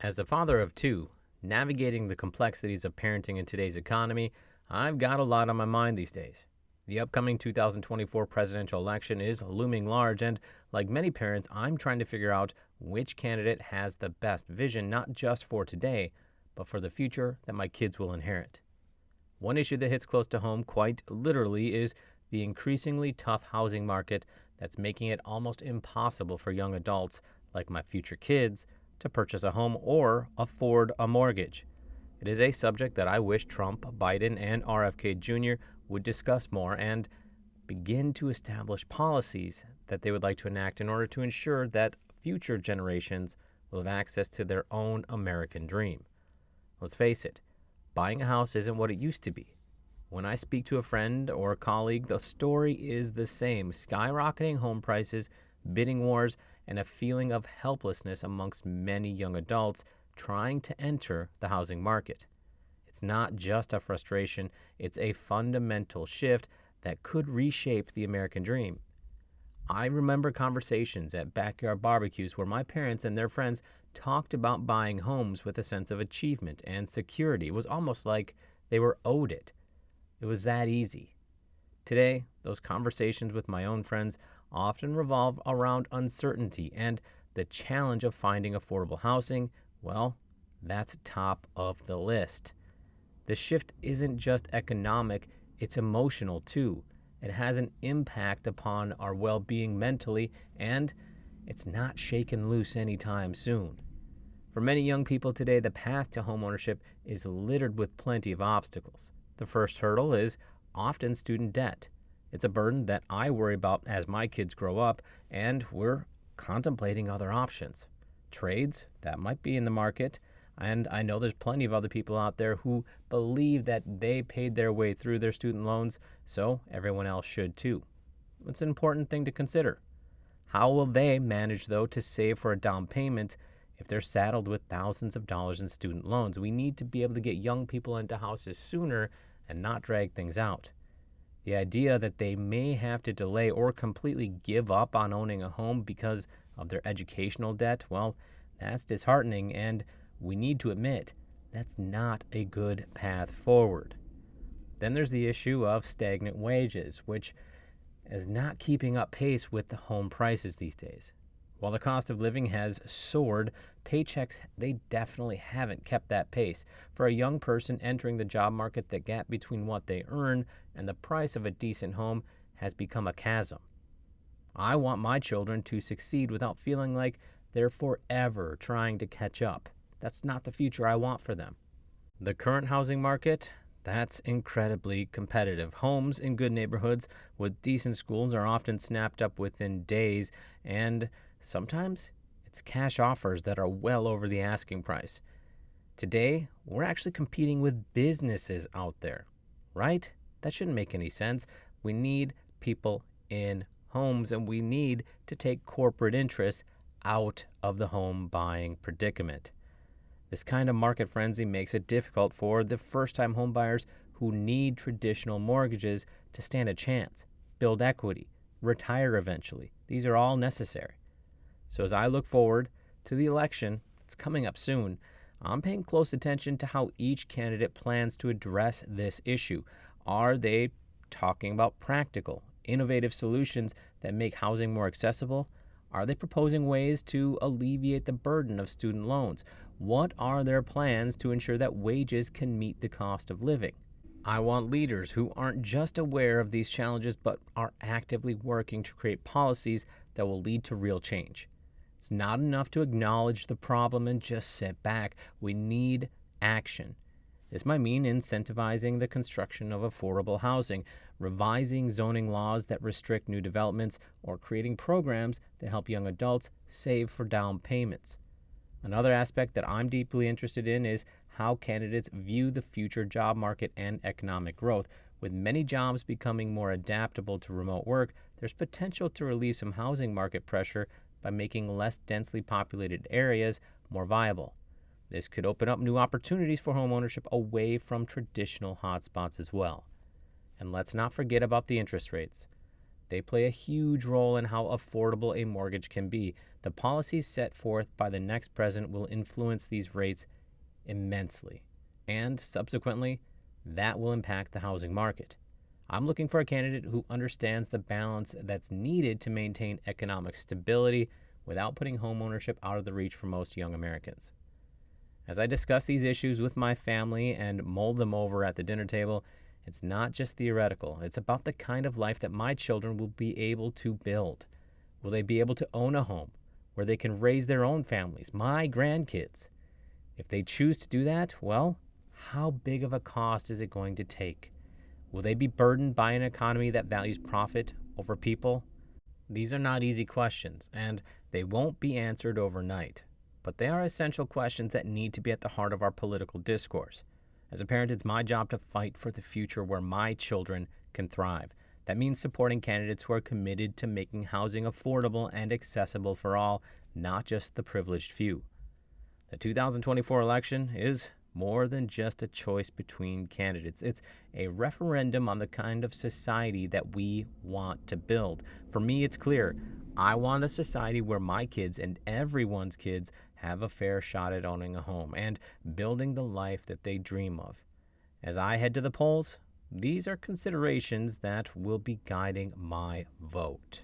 As a father of two, navigating the complexities of parenting in today's economy, I've got a lot on my mind these days. The upcoming 2024 presidential election is looming large, and like many parents, I'm trying to figure out which candidate has the best vision, not just for today, but for the future that my kids will inherit. One issue that hits close to home, quite literally, is the increasingly tough housing market that's making it almost impossible for young adults, like my future kids, to purchase a home or afford a mortgage. It is a subject that I wish Trump, Biden, and RFK Jr. would discuss more and begin to establish policies that they would like to enact in order to ensure that future generations will have access to their own American dream. Let's face it, buying a house isn't what it used to be. When I speak to a friend or a colleague, the story is the same: skyrocketing home prices, bidding wars, and a feeling of helplessness amongst many young adults trying to enter the housing market. It's not just a frustration, it's a fundamental shift that could reshape the American dream. I remember conversations at backyard barbecues where my parents and their friends talked about buying homes with a sense of achievement and security. It was almost like they were owed it. It was that easy. Today, those conversations with my own friends often revolve around uncertainty and the challenge of finding affordable housing. Well, that's top of the list. The shift isn't just economic, it's emotional too. It has an impact upon our well-being mentally, and it's not shaken loose anytime soon. For many young people today, the path to homeownership is littered with plenty of obstacles. The first hurdle is often student debt. It's a burden that I worry about as my kids grow up, and we're contemplating other options. Trades, that might be in the market, and I know there's plenty of other people out there who believe that they paid their way through their student loans, so everyone else should too. It's an important thing to consider. How will they manage, though, to save for a down payment if they're saddled with thousands of dollars in student loans? We need to be able to get young people into houses sooner and not drag things out. The idea that they may have to delay or completely give up on owning a home because of their educational debt, well, that's disheartening, and we need to admit that's not a good path forward. Then there's the issue of stagnant wages, which is not keeping up pace with the home prices these days. While the cost of living has soared, paychecks, they definitely haven't kept that pace. For a young person entering the job market, the gap between what they earn and the price of a decent home has become a chasm. I want my children to succeed without feeling like they're forever trying to catch up. That's not the future I want for them. The current housing market, that's incredibly competitive. Homes in good neighborhoods with decent schools are often snapped up within days, and sometimes it's cash offers that are well over the asking price. Today, we're actually competing with businesses out there, right? That shouldn't make any sense. We need people in homes, and we need to take corporate interests out of the home buying predicament. This kind of market frenzy makes it difficult for the first-time homebuyers who need traditional mortgages to stand a chance, build equity, retire eventually. These are all necessary. So as I look forward to the election that's coming up soon, I'm paying close attention to how each candidate plans to address this issue. Are they talking about practical, innovative solutions that make housing more accessible? Are they proposing ways to alleviate the burden of student loans? What are their plans to ensure that wages can meet the cost of living? I want leaders who aren't just aware of these challenges but are actively working to create policies that will lead to real change. It's not enough to acknowledge the problem and just sit back. We need action. This might mean incentivizing the construction of affordable housing, revising zoning laws that restrict new developments, or creating programs that help young adults save for down payments. Another aspect that I'm deeply interested in is how candidates view the future job market and economic growth. With many jobs becoming more adaptable to remote work, there's potential to relieve some housing market pressure by making less densely populated areas more viable. This could open up new opportunities for homeownership away from traditional hotspots as well. And let's not forget about the interest rates. They play a huge role in how affordable a mortgage can be. The policies set forth by the next president will influence these rates immensely, and subsequently, that will impact the housing market. I'm looking for a candidate who understands the balance that's needed to maintain economic stability without putting homeownership out of the reach for most young Americans. As I discuss these issues with my family and mull them over at the dinner table, it's not just theoretical. It's about the kind of life that my children will be able to build. Will they be able to own a home where they can raise their own families, my grandkids? If they choose to do that, well, how big of a cost is it going to take? Will they be burdened by an economy that values profit over people? These are not easy questions, and they won't be answered overnight. But they are essential questions that need to be at the heart of our political discourse. As a parent, it's my job to fight for the future where my children can thrive. That means supporting candidates who are committed to making housing affordable and accessible for all, not just the privileged few. The 2024 election is more than just a choice between candidates. It's a referendum on the kind of society that we want to build. For me, it's clear. I want a society where my kids and everyone's kids have a fair shot at owning a home and building the life that they dream of. As I head to the polls, these are considerations that will be guiding my vote.